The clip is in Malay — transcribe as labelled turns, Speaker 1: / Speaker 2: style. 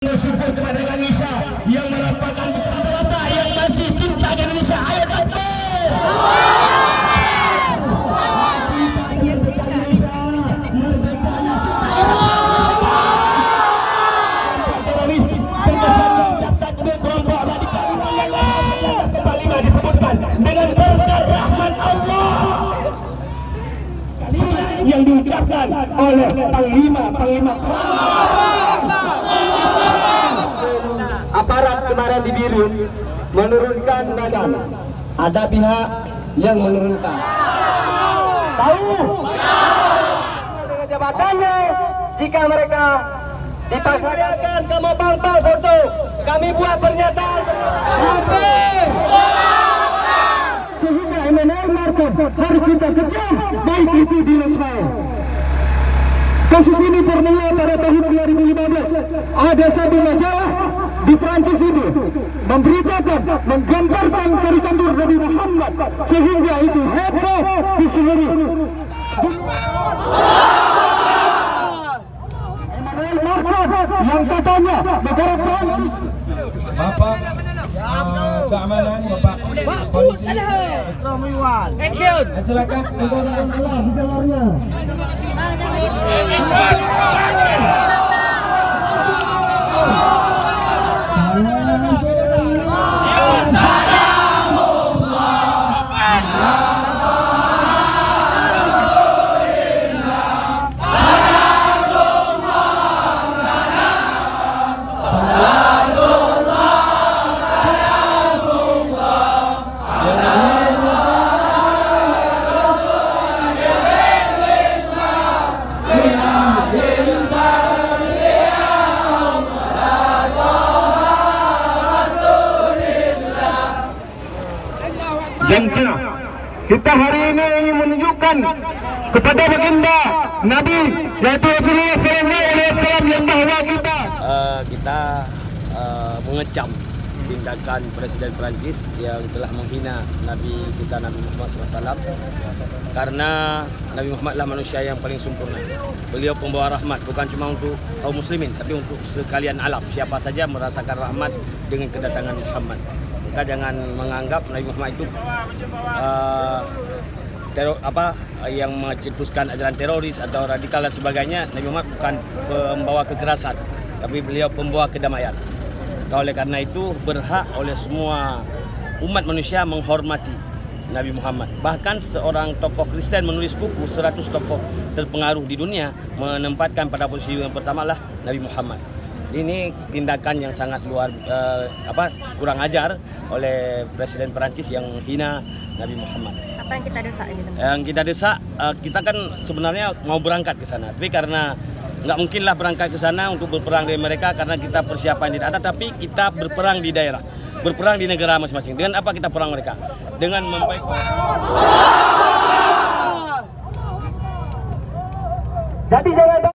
Speaker 1: Bersyukur kepada Indonesia yang merupakan rata-rata yang masih cinta ke Indonesia. Ayo takbir! Teroris terbesar yang catat di kelompok radikalisme yang 1945 disebutkan dengan berkat rahmat Allah yang diucapkan oleh Panglima aparat kemarin di Birun menurunkan badan. Ada pihak yang menurunkan. Tahu? Dengan jabatannya, jika mereka dipasarkan kamu bangpal foto, kami buat pernyataan. Sehingga MNL Market harus kita kecam, baik itu di Lasmau. Kasus ini bermula pada tahun 2015. Ada satu majalah di Prancis itu memberitakan, menggambarkan karikatur Nabi Muhammad sehingga itu heboh di seluruh yang katanya negara Prancis.
Speaker 2: Bapak keamanan, Bapak polisi,
Speaker 3: Action.
Speaker 2: silakan untuk gelarnya.
Speaker 1: Yang kita hari ini ingin menunjukkan kepada baginda Nabi yaitu Rasulullah SAW yang bahwa
Speaker 4: kita mengecam tindakan Presiden Prancis yang telah menghina Nabi kita Nabi Muhammad SAW, karena Nabi Muhammad adalah manusia yang paling sempurna. Beliau pembawa rahmat bukan cuma untuk kaum muslimin tapi untuk sekalian alam. Siapa saja merasakan rahmat dengan kedatangan Muhammad. Maka jangan menganggap Nabi Muhammad itu yang mencetuskan ajaran teroris atau radikal dan sebagainya. Nabi Muhammad bukan pembawa kekerasan, tapi beliau pembawa kedamaian. Oleh karena itu berhak oleh semua umat manusia menghormati Nabi Muhammad. Bahkan seorang tokoh Kristen menulis buku 100 tokoh terpengaruh di dunia menempatkan pada posisi yang pertama lah Nabi Muhammad. Ini tindakan yang sangat kurang ajar oleh Presiden Perancis yang hina Nabi Muhammad.
Speaker 3: Apa yang kita desak ini?
Speaker 4: Yang kita desak, kita kan sebenarnya mau berangkat ke sana, tapi karena nggak mungkinlah berangkat ke sana untuk berperang dengan mereka karena kita persiapan tidak ada, tapi kita berperang di daerah, berperang di negara masing-masing. Dengan apa kita perang mereka? Dengan
Speaker 1: jadi jangan